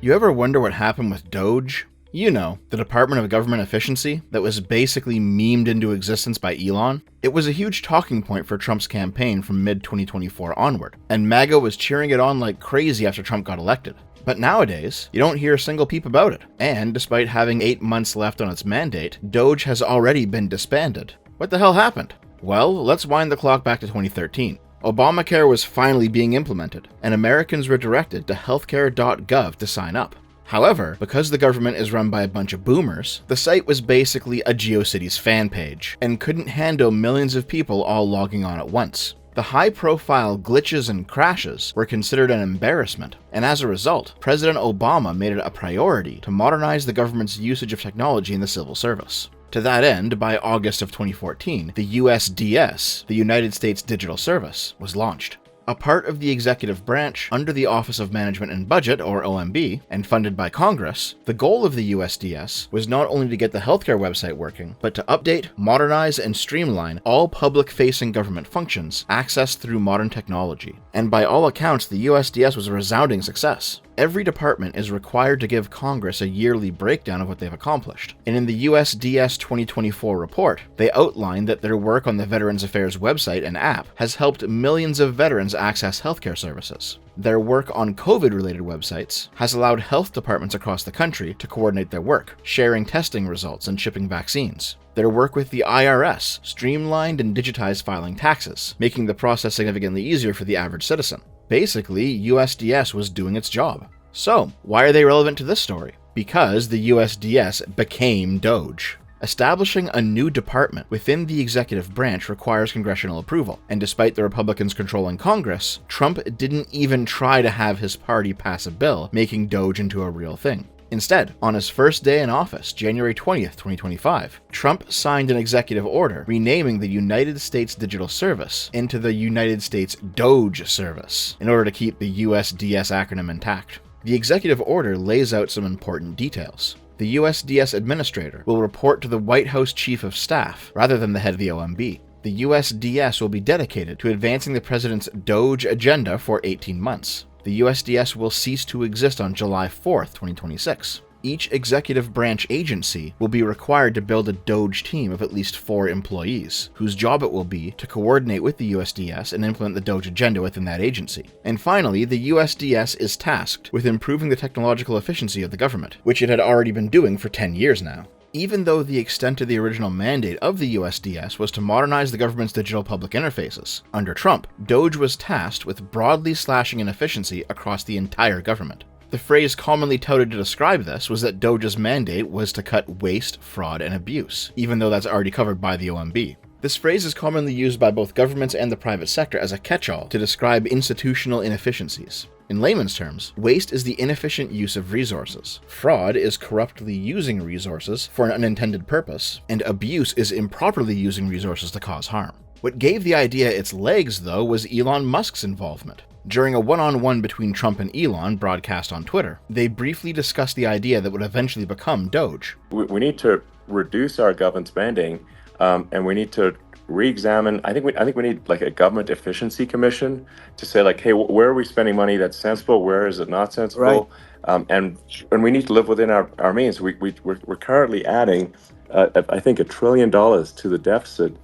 You ever wonder what happened with DOGE? You know, the Department of Government Efficiency that was basically memed into existence by Elon. It was a huge talking point for Trump's campaign from mid-2024 onward, and MAGA was cheering it on like crazy after Trump got elected. But nowadays, you don't hear a single peep about it, and despite having 8 months left on its mandate, DOGE has already been disbanded. What the hell happened? Well, let's wind the clock back to 2013. Obamacare was finally being implemented, and Americans were directed to healthcare.gov to sign up. However, because the government is run by a bunch of boomers, the site was basically a GeoCities fan page, and couldn't handle millions of people all logging on at once. The high-profile glitches and crashes were considered an embarrassment, and as a result, President Obama made it a priority to modernize the government's usage of technology in the civil service. To that end, by August of 2014, the USDS, the United States Digital Service, was launched. A part of the executive branch under the Office of Management and Budget, or OMB, and funded by Congress, the goal of the USDS was not only to get the healthcare website working, but to update, modernize, and streamline all public-facing government functions accessed through modern technology. And by all accounts, the USDS was a resounding success. Every department is required to give Congress a yearly breakdown of what they've accomplished. And in the USDS 2024 report, they outlined that their work on the Veterans Affairs website and app has helped millions of veterans access healthcare services. Their work on COVID-related websites has allowed health departments across the country to coordinate their work, sharing testing results and shipping vaccines. Their work with the IRS streamlined and digitized filing taxes, making the process significantly easier for the average citizen. Basically, USDS was doing its job. So, why are they relevant to this story? Because the USDS became DOGE. Establishing a new department within the executive branch requires congressional approval, and despite the Republicans controlling Congress, Trump didn't even try to have his party pass a bill making DOGE into a real thing. Instead, on his first day in office, January 20th, 2025, Trump signed an executive order renaming the United States Digital Service into the United States DOGE Service in order to keep the USDS acronym intact. The executive order lays out some important details. The USDS administrator will report to the White House Chief of Staff rather than the head of the OMB. The USDS will be dedicated to advancing the president's DOGE agenda for 18 months. The USDS will cease to exist on July 4th, 2026. Each executive branch agency will be required to build a DOGE team of at least 4 employees, whose job it will be to coordinate with the USDS and implement the DOGE agenda within that agency. And finally, the USDS is tasked with improving the technological efficiency of the government, which it had already been doing for 10 years now. Even though the extent of the original mandate of the USDS was to modernize the government's digital public interfaces, under Trump, DOGE was tasked with broadly slashing inefficiency across the entire government. The phrase commonly touted to describe this was that DOGE's mandate was to cut waste, fraud, and abuse, even though that's already covered by the OMB. This phrase is commonly used by both governments and the private sector as a catch-all to describe institutional inefficiencies. In layman's terms, waste is the inefficient use of resources, fraud is corruptly using resources for an unintended purpose, and abuse is improperly using resources to cause harm. What gave the idea its legs, though, was Elon Musk's involvement. During a one-on-one between Trump and Elon broadcast on Twitter, they briefly discussed the idea that would eventually become DOGE. We need to reduce our government spending, and we need to re-examine. I think we need like a government efficiency commission to say like, hey, where are we spending money that's sensible? Where is it not sensible? Right. And we need to live within our means. We're currently adding, I think, $1 trillion to the deficit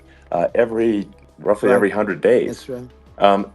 roughly every 100 days. That's right.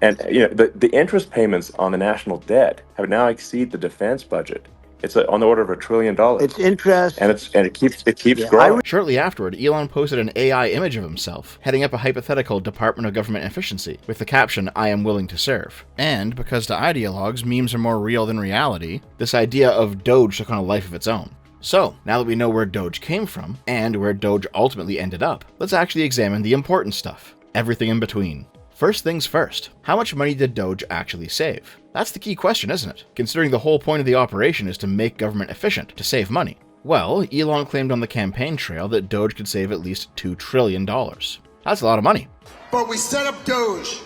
And you know, the interest payments on the national debt have now exceeded the defense budget. It's on the order of $1 trillion. It's interest, and it keeps growing. Shortly afterward, Elon posted an AI image of himself heading up a hypothetical Department of Government Efficiency with the caption, "I am willing to serve." And because to ideologues, memes are more real than reality, this idea of DOGE took on a life of its own. So, now that we know where DOGE came from, and where DOGE ultimately ended up, let's actually examine the important stuff. Everything in between. First things first, how much money did DOGE actually save? That's the key question, isn't it? Considering the whole point of the operation is to make government efficient, to save money. Well, Elon claimed on the campaign trail that DOGE could save at least $2 trillion. That's a lot of money. But we set up DOGE.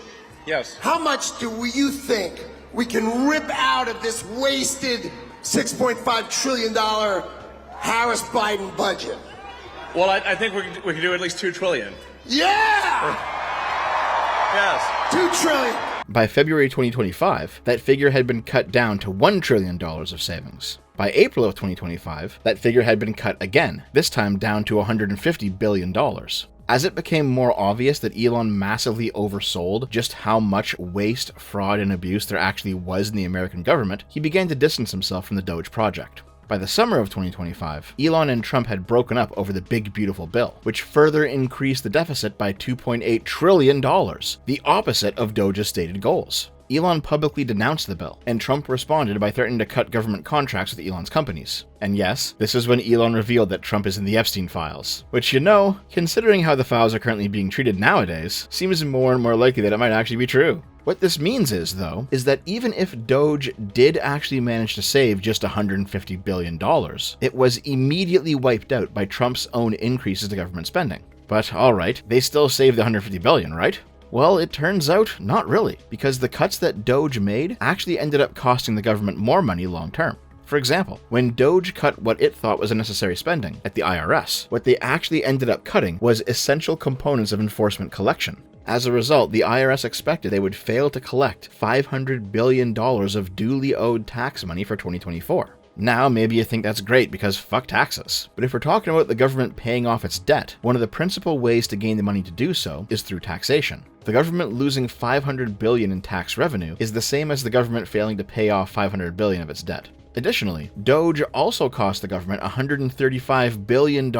Yes. How much do you think we can rip out of this wasted $6.5 trillion Harris-Biden budget? Well, I think we can do at least $2 trillion. Yeah! Yes. $2 trillion. By February 2025, that figure had been cut down to $1 trillion of savings. By April of 2025, that figure had been cut again, this time down to $150 billion. As it became more obvious that Elon massively oversold just how much waste, fraud, and abuse there actually was in the American government, he began to distance himself from the DOGE project. By the summer of 2025, Elon and Trump had broken up over the Big Beautiful Bill, which further increased the deficit by $2.8 trillion, the opposite of DOGE's stated goals. Elon publicly denounced the bill, and Trump responded by threatening to cut government contracts with Elon's companies. And yes, this is when Elon revealed that Trump is in the Epstein files, which, considering how the files are currently being treated nowadays, seems more and more likely that it might actually be true. What this means is, though, is that even if DOGE did actually manage to save just $150 billion, it was immediately wiped out by Trump's own increases to government spending. But alright, they still saved the $150 billion, right? Well, it turns out not really, because the cuts that DOGE made actually ended up costing the government more money long term. For example, when DOGE cut what it thought was unnecessary spending at the IRS, what they actually ended up cutting was essential components of enforcement collection. As a result, the IRS expected they would fail to collect $500 billion of duly owed tax money for 2024. Now, maybe you think that's great because fuck taxes. But if we're talking about the government paying off its debt, one of the principal ways to gain the money to do so is through taxation. The government losing $500 billion in tax revenue is the same as the government failing to pay off $500 billion of its debt. Additionally, DOGE also cost the government $135 billion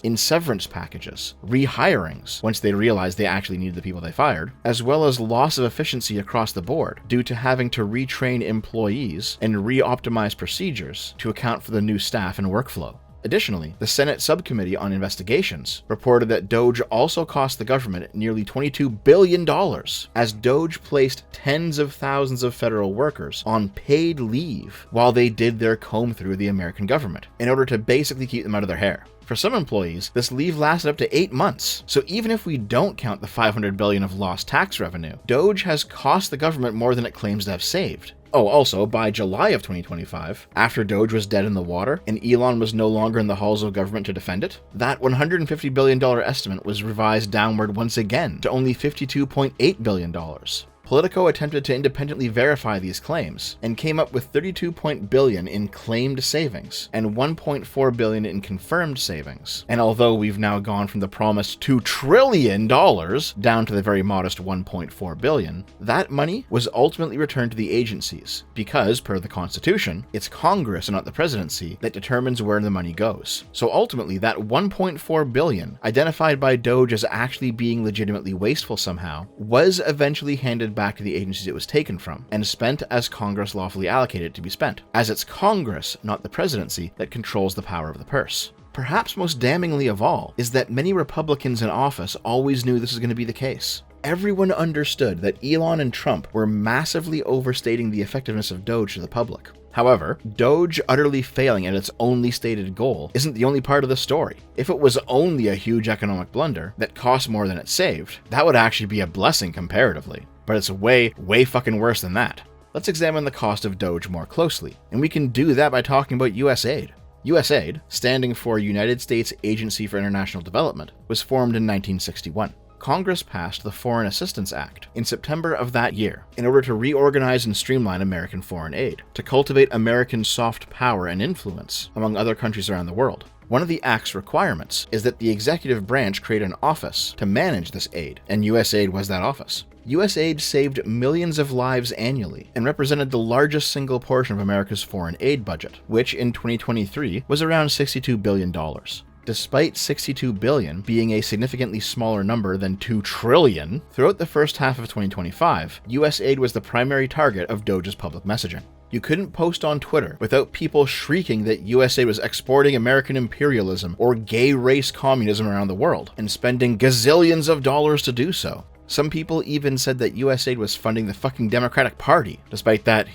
in severance packages, rehirings once they realized they actually needed the people they fired, as well as loss of efficiency across the board due to having to retrain employees and re-optimize procedures to account for the new staff and workflow. Additionally, the Senate Subcommittee on Investigations reported that DOGE also cost the government nearly $22 billion, as DOGE placed tens of thousands of federal workers on paid leave while they did their comb through the American government, in order to basically keep them out of their hair. For some employees, this leave lasted up to 8 months, so even if we don't count the $500 billion of lost tax revenue, DOGE has cost the government more than it claims to have saved. Oh, also, by July of 2025, after DOGE was dead in the water and Elon was no longer in the halls of government to defend it, that $150 billion estimate was revised downward once again to only $52.8 billion. Politico attempted to independently verify these claims and came up with $32 billion in claimed savings and $1.4 billion in confirmed savings. And although we've now gone from the promised $2 trillion down to the very modest $1.4 billion, that money was ultimately returned to the agencies because, per the Constitution, it's Congress and not the presidency that determines where the money goes. So ultimately, that $1.4 billion, identified by DOGE as actually being legitimately wasteful somehow, was eventually handed back to the agencies it was taken from, and spent as Congress lawfully allocated it to be spent, as it's Congress, not the presidency, that controls the power of the purse. Perhaps most damningly of all is that many Republicans in office always knew this was going to be the case. Everyone understood that Elon and Trump were massively overstating the effectiveness of DOGE to the public. However, DOGE utterly failing at its only stated goal isn't the only part of the story. If it was only a huge economic blunder that cost more than it saved, that would actually be a blessing comparatively. But it's way fucking worse than that. Let's examine the cost of DOGE more closely, and we can do that by talking about USAID. USAID, standing for United States Agency for International Development, was formed in 1961. Congress passed the Foreign Assistance Act in September of that year in order to reorganize and streamline American foreign aid, to cultivate American soft power and influence among other countries around the world. One of the Act's requirements is that the executive branch create an office to manage this aid, and USAID was that office. USAID saved millions of lives annually and represented the largest single portion of America's foreign aid budget, which in 2023 was around $62 billion. Despite $62 billion being a significantly smaller number than $2 trillion, throughout the first half of 2025, USAID was the primary target of DOGE's public messaging. You couldn't post on Twitter without people shrieking that USAID was exporting American imperialism or gay race communism around the world, and spending gazillions of dollars to do so. Some people even said that USAID was funding the fucking Democratic Party, despite that,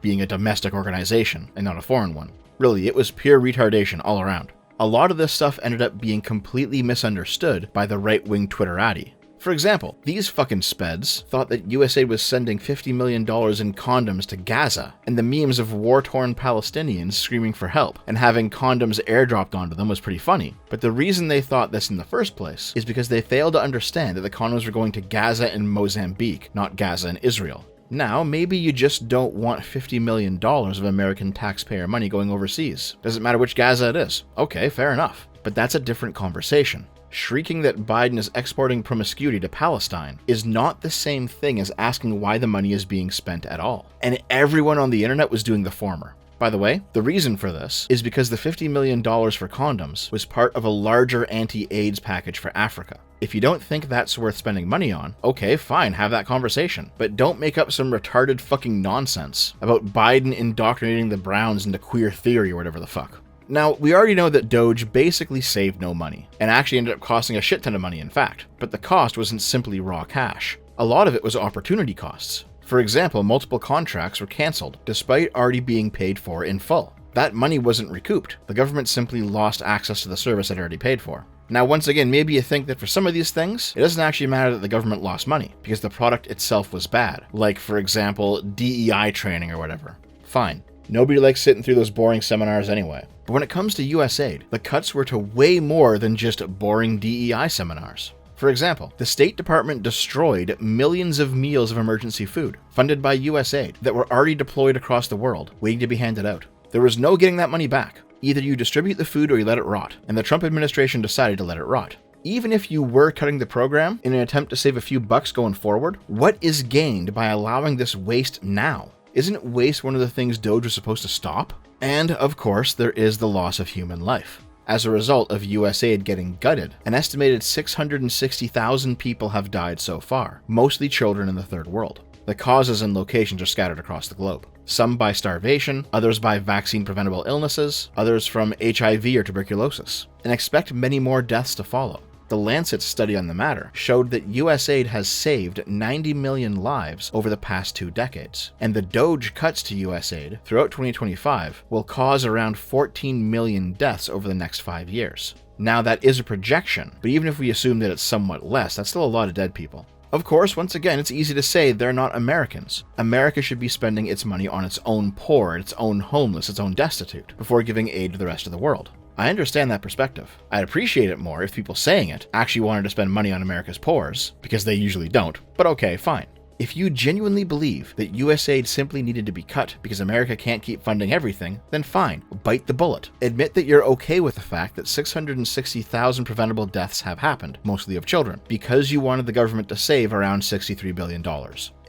being a domestic organization and not a foreign one. Really, it was pure retardation all around. A lot of this stuff ended up being completely misunderstood by the right-wing Twitterati. For example, these fucking speds thought that USAID was sending $50 million in condoms to Gaza, and the memes of war-torn Palestinians screaming for help and having condoms airdropped onto them was pretty funny. But the reason they thought this in the first place is because they failed to understand that the condoms were going to Gaza and Mozambique, not Gaza and Israel. Now, maybe you just don't want $50 million of American taxpayer money going overseas. Doesn't matter which Gaza it is. Okay, fair enough. But that's a different conversation. Shrieking that Biden is exporting promiscuity to Palestine is not the same thing as asking why the money is being spent at all. And everyone on the internet was doing the former. By the way, the reason for this is because the $50 million for condoms was part of a larger anti-AIDS package for Africa. If you don't think that's worth spending money on, okay, fine, have that conversation. But don't make up some retarded fucking nonsense about Biden indoctrinating the Browns into queer theory or whatever the fuck. Now, we already know that DOGE basically saved no money, and actually ended up costing a shit ton of money in fact, but the cost wasn't simply raw cash. A lot of it was opportunity costs. For example, multiple contracts were cancelled, despite already being paid for in full. That money wasn't recouped, the government simply lost access to the service it already paid for. Now once again, maybe you think that for some of these things, it doesn't actually matter that the government lost money, because the product itself was bad, like for example, DEI training or whatever. Fine. Nobody likes sitting through those boring seminars anyway. But when it comes to USAID, the cuts were to way more than just boring DEI seminars. For example, the State Department destroyed millions of meals of emergency food, funded by USAID, that were already deployed across the world, waiting to be handed out. There was no getting that money back. Either you distribute the food or you let it rot, and the Trump administration decided to let it rot. Even if you were cutting the program in an attempt to save a few bucks going forward, what is gained by allowing this waste now? Isn't waste one of the things DOGE was supposed to stop? And, of course, there is the loss of human life. As a result of USAID getting gutted, an estimated 660,000 people have died so far, mostly children in the third world. The causes and locations are scattered across the globe. Some by starvation, others by vaccine-preventable illnesses, others from HIV or tuberculosis. And expect many more deaths to follow. The Lancet's study on the matter showed that USAID has saved 90 million lives over the past 2 decades, and the DOGE cuts to USAID throughout 2025 will cause around 14 million deaths over the next 5 years. Now that is a projection, but even if we assume that it's somewhat less, that's still a lot of dead people. Of course, once again, it's easy to say they're not Americans. America should be spending its money on its own poor, its own homeless, its own destitute, before giving aid to the rest of the world. I understand that perspective. I'd appreciate it more if people saying it actually wanted to spend money on America's poors, because they usually don't, but okay, fine. If you genuinely believe that USAID simply needed to be cut because America can't keep funding everything, then fine, bite the bullet. Admit that you're okay with the fact that 660,000 preventable deaths have happened, mostly of children, because you wanted the government to save around $63 billion.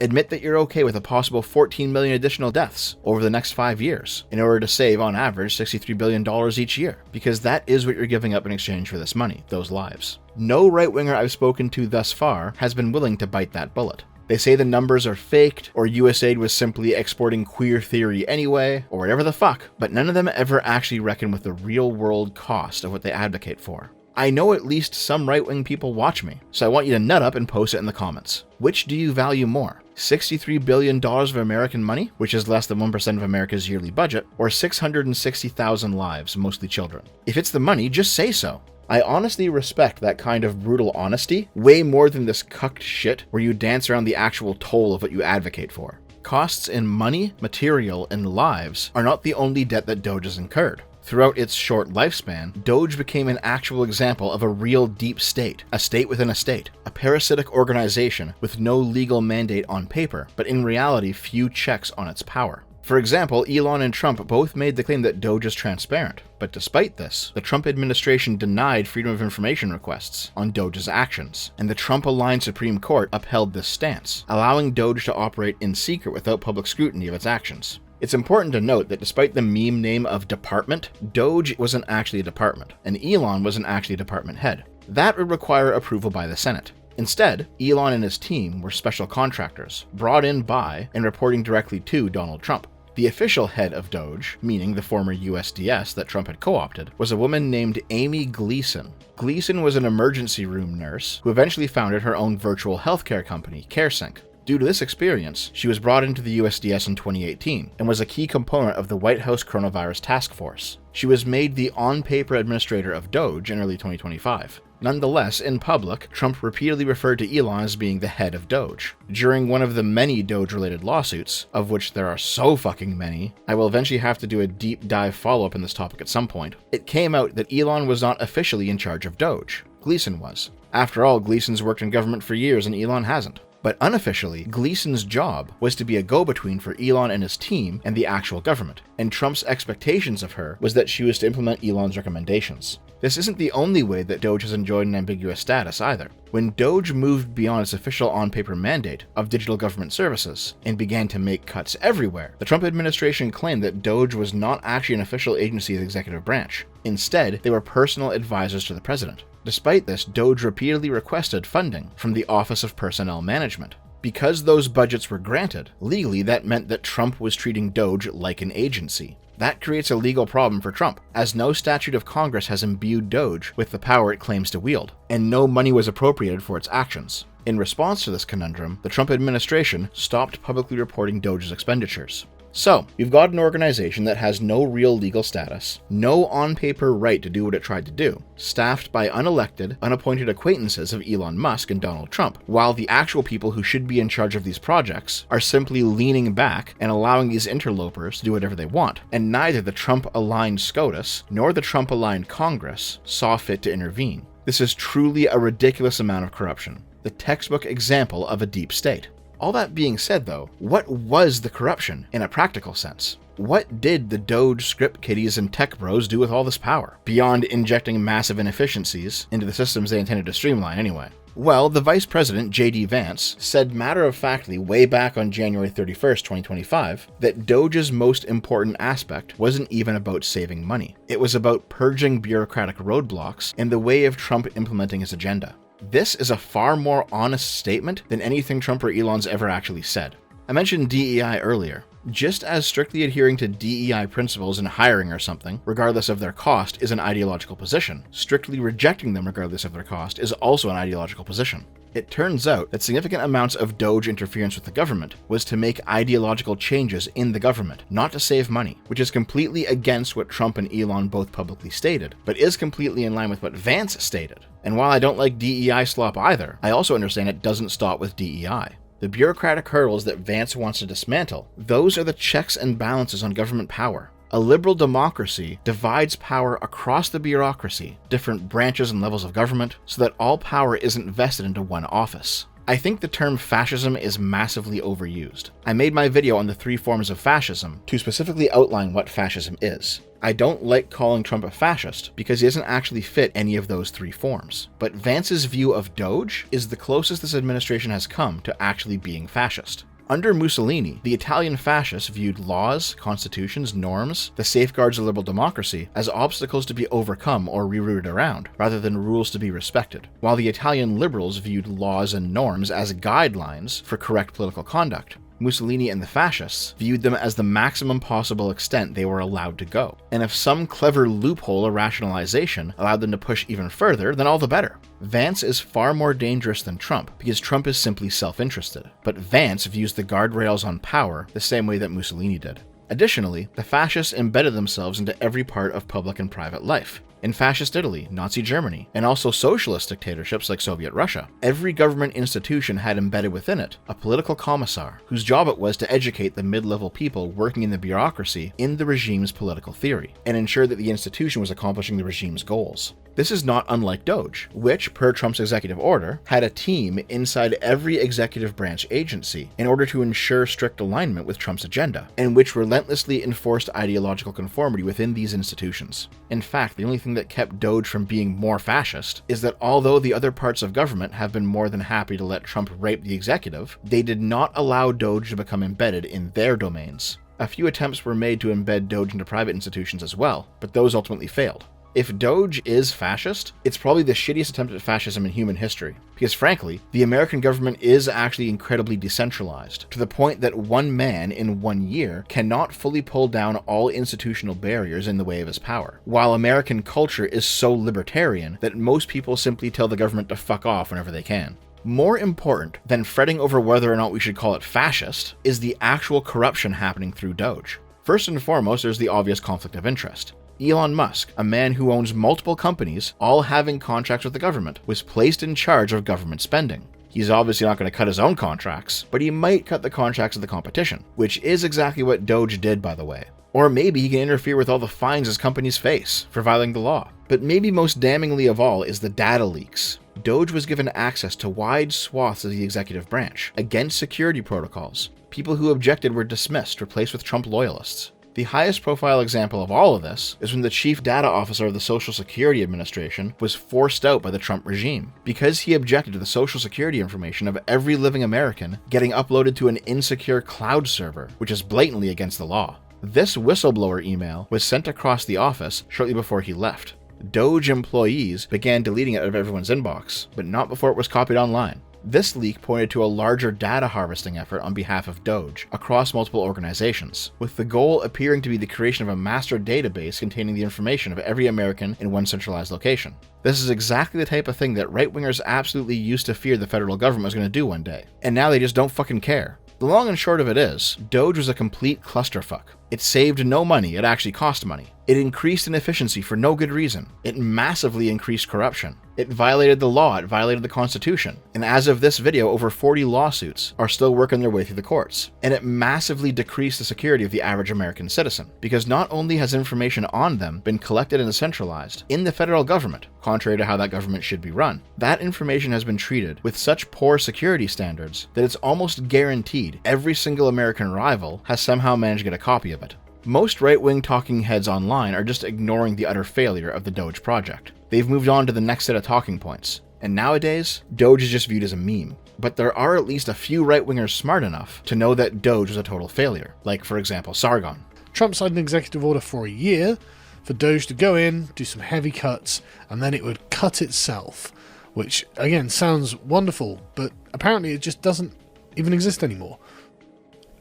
Admit that you're okay with a possible 14 million additional deaths over the next 5 years, in order to save, on average, $63 billion each year, because that is what you're giving up in exchange for this money, those lives. No right-winger I've spoken to thus far has been willing to bite that bullet. They say the numbers are faked, or USAID was simply exporting queer theory anyway, or whatever the fuck, but none of them ever actually reckon with the real-world cost of what they advocate for. I know at least some right-wing people watch me, so I want you to nut up and post it in the comments. Which do you value more? $63 billion of American money, which is less than 1% of America's yearly budget, or 660,000 lives, mostly children? If it's the money, just say so. I honestly respect that kind of brutal honesty way more than this cucked shit where you dance around the actual toll of what you advocate for. Costs in money, material, and lives are not the only debt that DOGE has incurred. Throughout its short lifespan, DOGE became an actual example of a real deep state, a state within a state, a parasitic organization with no legal mandate on paper, but in reality few checks on its power. For example, Elon and Trump both made the claim that DOGE is transparent, but despite this, the Trump administration denied Freedom of Information requests on DOGE's actions, and the Trump-aligned Supreme Court upheld this stance, allowing DOGE to operate in secret without public scrutiny of its actions. It's important to note that despite the meme name of department, DOGE wasn't actually a department, and Elon wasn't actually a department head. That would require approval by the Senate. Instead, Elon and his team were special contractors, brought in by and reporting directly to Donald Trump. The official head of DOGE, meaning the former USDS that Trump had co-opted, was a woman named Amy Gleason. Gleason was an emergency room nurse who eventually founded her own virtual healthcare company, CareSync. Due to this experience, she was brought into the USDS in 2018 and was a key component of the White House Coronavirus Task Force. She was made the on-paper administrator of DOGE in early 2025. Nonetheless, in public, Trump repeatedly referred to Elon as being the head of DOGE. During one of the many DOGE-related lawsuits, of which there are so fucking many, I will eventually have to do a deep dive follow-up in this topic at some point, it came out that Elon was not officially in charge of DOGE. Gleason was. After all, Gleason's worked in government for years and Elon hasn't. But unofficially, Gleason's job was to be a go-between for Elon and his team and the actual government, and Trump's expectations of her was that she was to implement Elon's recommendations. This isn't the only way that DOGE has enjoyed an ambiguous status either. When DOGE moved beyond its official on-paper mandate of digital government services and began to make cuts everywhere, the Trump administration claimed that DOGE was not actually an official agency of the executive branch. Instead, they were personal advisors to the president. Despite this, DOGE repeatedly requested funding from the Office of Personnel Management. Because those budgets were granted, legally that meant that Trump was treating DOGE like an agency. That creates a legal problem for Trump, as no statute of Congress has imbued DOGE with the power it claims to wield, and no money was appropriated for its actions. In response to this conundrum, the Trump administration stopped publicly reporting DOGE's expenditures. So, you've got an organization that has no real legal status, no on-paper right to do what it tried to do, staffed by unelected, unappointed acquaintances of Elon Musk and Donald Trump, while the actual people who should be in charge of these projects are simply leaning back and allowing these interlopers to do whatever they want, and neither the Trump-aligned SCOTUS nor the Trump-aligned Congress saw fit to intervene. This is truly a ridiculous amount of corruption, the textbook example of a deep state. All that being said though, what was the corruption in a practical sense? What did the DOGE script kiddies and tech bros do with all this power, beyond injecting massive inefficiencies into the systems they intended to streamline anyway? Well, the Vice President, J.D. Vance, said matter-of-factly way back on January 31st, 2025, that DOGE's most important aspect wasn't even about saving money. It was about purging bureaucratic roadblocks in the way of Trump implementing his agenda. This is a far more honest statement than anything Trump or Elon's ever actually said. I mentioned DEI earlier. Just as strictly adhering to DEI principles in hiring or something, regardless of their cost, is an ideological position, strictly rejecting them regardless of their cost is also an ideological position. It turns out that significant amounts of DOGE interference with the government was to make ideological changes in the government, not to save money, which is completely against what Trump and Elon both publicly stated, but is completely in line with what Vance stated. And while I don't like DEI slop either, I also understand it doesn't stop with DEI. The bureaucratic hurdles that Vance wants to dismantle, those are the checks and balances on government power. A liberal democracy divides power across the bureaucracy, different branches and levels of government, so that all power isn't vested into one office. I think the term fascism is massively overused. I made my video on the 3 forms of fascism to specifically outline what fascism is. I don't like calling Trump a fascist because he doesn't actually fit any of those 3 forms. But Vance's view of DOGE is the closest this administration has come to actually being fascist. Under Mussolini, the Italian fascists viewed laws, constitutions, norms, the safeguards of liberal democracy as obstacles to be overcome or rerouted around, rather than rules to be respected, while the Italian liberals viewed laws and norms as guidelines for correct political conduct. Mussolini and the fascists viewed them as the maximum possible extent they were allowed to go, and if some clever loophole or rationalization allowed them to push even further, then all the better. Vance is far more dangerous than Trump because Trump is simply self-interested, but Vance views the guardrails on power the same way that Mussolini did. Additionally, the fascists embedded themselves into every part of public and private life. In fascist Italy, Nazi Germany, and also socialist dictatorships like Soviet Russia, every government institution had embedded within it a political commissar whose job it was to educate the mid-level people working in the bureaucracy in the regime's political theory, and ensure that the institution was accomplishing the regime's goals. This is not unlike DOGE, which, per Trump's executive order, had a team inside every executive branch agency in order to ensure strict alignment with Trump's agenda, and which relentlessly enforced ideological conformity within these institutions. In fact, the only thing that kept DOGE from being more fascist is that although the other parts of government have been more than happy to let Trump rape the executive, they did not allow DOGE to become embedded in their domains. A few attempts were made to embed DOGE into private institutions as well, but those ultimately failed. If DOGE is fascist, it's probably the shittiest attempt at fascism in human history, because frankly, the American government is actually incredibly decentralized, to the point that one man in 1 year cannot fully pull down all institutional barriers in the way of his power, while American culture is so libertarian that most people simply tell the government to fuck off whenever they can. More important than fretting over whether or not we should call it fascist is the actual corruption happening through DOGE. First and foremost, there's the obvious conflict of interest. Elon Musk, a man who owns multiple companies, all having contracts with the government, was placed in charge of government spending. He's obviously not going to cut his own contracts, but he might cut the contracts of the competition, which is exactly what DOGE did, by the way. Or maybe he can interfere with all the fines his companies face for violating the law. But maybe most damningly of all is the data leaks. DOGE was given access to wide swaths of the executive branch, against security protocols. People who objected were dismissed, replaced with Trump loyalists. The highest profile example of all of this is when the chief data officer of the Social Security Administration was forced out by the Trump regime because he objected to the Social Security information of every living American getting uploaded to an insecure cloud server, which is blatantly against the law. This whistleblower email was sent across the office shortly before he left. DOGE employees began deleting it out of everyone's inbox, but not before it was copied online. This leak pointed to a larger data harvesting effort on behalf of DOGE across multiple organizations, with the goal appearing to be the creation of a master database containing the information of every American in one centralized location. This is exactly the type of thing that right-wingers absolutely used to fear the federal government was going to do one day, and now they just don't fucking care. The long and short of it is, DOGE was a complete clusterfuck. It saved no money, it actually cost money. It increased inefficiency for no good reason. It massively increased corruption. It violated the law, it violated the Constitution. And as of this video, over 40 lawsuits are still working their way through the courts. And it massively decreased the security of the average American citizen. Because not only has information on them been collected and centralized in the federal government, contrary to how that government should be run, that information has been treated with such poor security standards that it's almost guaranteed every single American rival has somehow managed to get a copy of it. Most right-wing talking heads online are just ignoring the utter failure of the DOGE project. They've moved on to the next set of talking points, and nowadays, DOGE is just viewed as a meme. But there are at least a few right-wingers smart enough to know that DOGE was a total failure, like for example Sargon. Trump signed an executive order for a year for DOGE to go in, do some heavy cuts, and then it would cut itself, which again sounds wonderful, but apparently it just doesn't even exist anymore.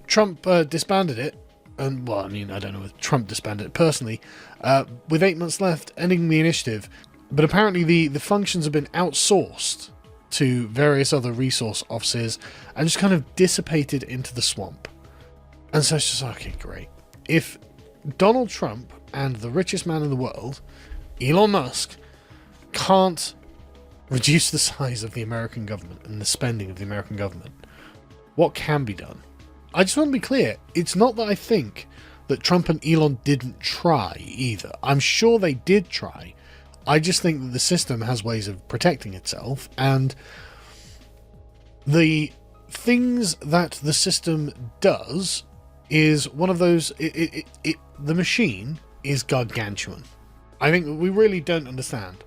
Trump disbanded it, and well, I mean, I don't know if Trump disbanded it personally, with 8 months left, ending the initiative. But apparently the functions have been outsourced to various other resource offices and just kind of dissipated into the swamp. And so it's just, okay, great. If Donald Trump and the richest man in the world, Elon Musk, can't reduce the size of the American government and the spending of the American government, what can be done? I just want to be clear, it's not that I think that Trump and Elon didn't try either. I'm sure they did try. I just think that the system has ways of protecting itself, and the things that the system does is one of those, the machine is gargantuan. I think we really don't understand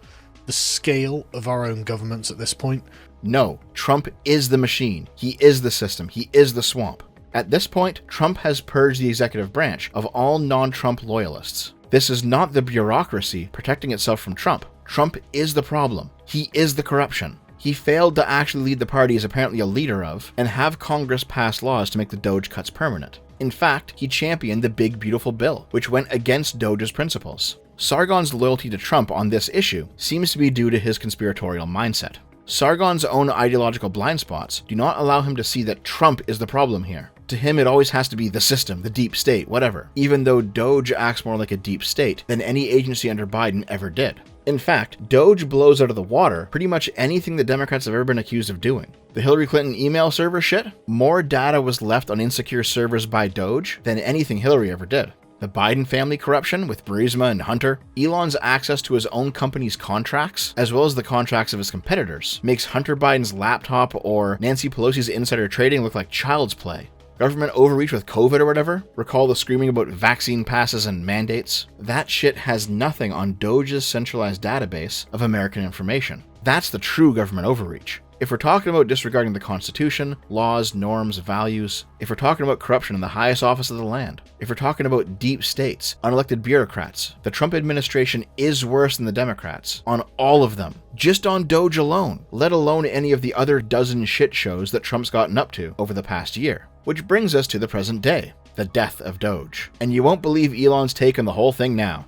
the scale of our own governments at this point. No, Trump is the machine. He is the system. He is the swamp. At this point, Trump has purged the executive branch of all non-Trump loyalists. This is not the bureaucracy protecting itself from Trump. Trump is the problem. He is the corruption. He failed to actually lead the party he's apparently a leader of and have Congress pass laws to make the DOGE cuts permanent. In fact, he championed the Big Beautiful Bill, which went against DOGE's principles. Sargon's loyalty to Trump on this issue seems to be due to his conspiratorial mindset. Sargon's own ideological blind spots do not allow him to see that Trump is the problem here. To him, it always has to be the system, the deep state, whatever, even though DOGE acts more like a deep state than any agency under Biden ever did. In fact, DOGE blows out of the water pretty much anything the Democrats have ever been accused of doing. The Hillary Clinton email server shit? More data was left on insecure servers by DOGE than anything Hillary ever did. The Biden family corruption with Burisma and Hunter, Elon's access to his own company's contracts, as well as the contracts of his competitors, makes Hunter Biden's laptop or Nancy Pelosi's insider trading look like child's play. Government overreach with COVID or whatever? Recall the screaming about vaccine passes and mandates? That shit has nothing on DOGE's centralized database of American information. That's the true government overreach. If we're talking about disregarding the Constitution, laws, norms, values, if we're talking about corruption in the highest office of the land, if we're talking about deep states, unelected bureaucrats, the Trump administration is worse than the Democrats on all of them, just on DOGE alone, let alone any of the other dozen shit shows that Trump's gotten up to over the past year. Which brings us to the present day, the death of DOGE. And you won't believe Elon's take on the whole thing now.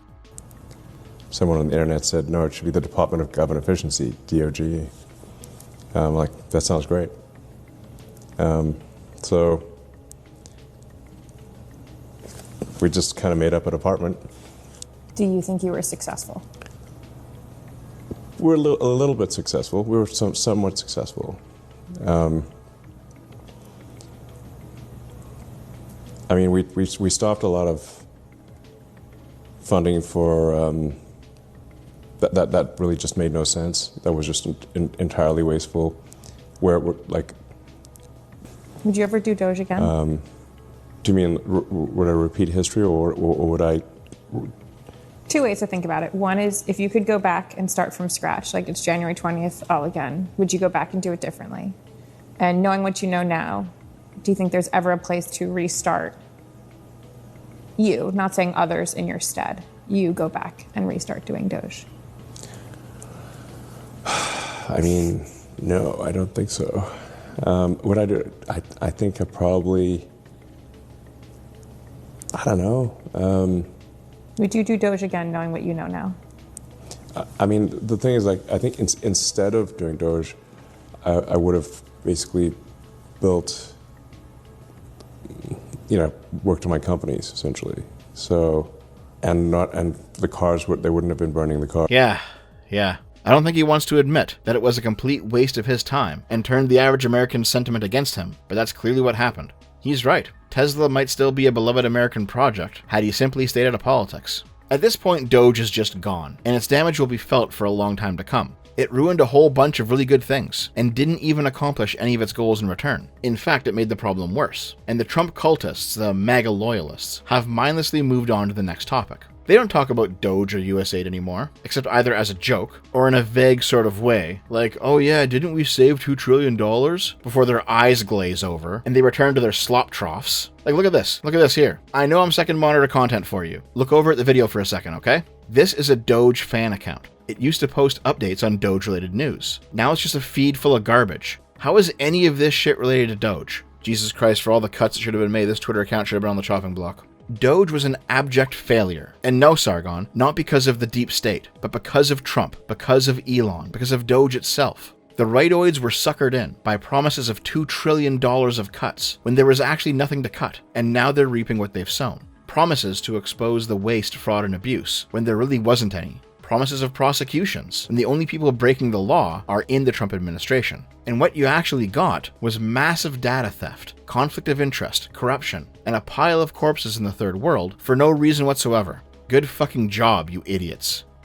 Someone on the internet said, no, it should be the Department of Government Efficiency, DOGE. I'm like, that sounds great. So we just kind of made up a department. Do you think you were successful? We're a little bit successful. We were somewhat successful. I mean, we stopped a lot of funding for that really just made no sense. That was just entirely wasteful. Where it would, like, Would you ever do Doge again? do you mean would I repeat history, or would I? Two ways to think about it. One is if you could go back and start from scratch, like it's January 20th all again, would you go back and do it differently? And knowing what you know now, do you think there's ever a place to restart you, not saying others in your stead, you go back and restart doing Doge? I mean, no, I don't think so. What I do, I think I probably, I don't know. Would you do Doge again knowing what you know now? I mean, the thing is, like, I think instead of doing Doge, I would have basically built, worked on my companies, essentially. So, and the cars, they wouldn't have been burning the car. Yeah. I don't think he wants to admit that it was a complete waste of his time and turned the average American's sentiment against him, but that's clearly what happened. He's right. Tesla might still be a beloved American project had he simply stayed out of politics. At this point, Doge is just gone, and its damage will be felt for a long time to come. It ruined a whole bunch of really good things, and didn't even accomplish any of its goals in return. In fact, it made the problem worse, and the Trump cultists, the MAGA loyalists, have mindlessly moved on to the next topic. They don't talk about Doge or USAID anymore, except either as a joke, or in a vague sort of way, like, oh yeah, didn't we save $2 trillion? Before their eyes glaze over, and they return to their slop troughs. Like, look at this here. I know I'm second monitor content for you. Look over at the video for a second, okay? This is a Doge fan account. It used to post updates on Doge-related news. Now it's just a feed full of garbage. How is any of this shit related to Doge? Jesus Christ, for all the cuts that should have been made, this Twitter account should have been on the chopping block. Doge was an abject failure. And no, Sargon, not because of the deep state, but because of Trump, because of Elon, because of Doge itself. The rightoids were suckered in by promises of $2 trillion of cuts when there was actually nothing to cut, and now they're reaping what they've sown. Promises to expose the waste, fraud, and abuse when there really wasn't any. Promises of prosecutions when the only people breaking the law are in the Trump administration. And what you actually got was massive data theft, conflict of interest, corruption, and a pile of corpses in the third world for no reason whatsoever. Good fucking job, you idiots.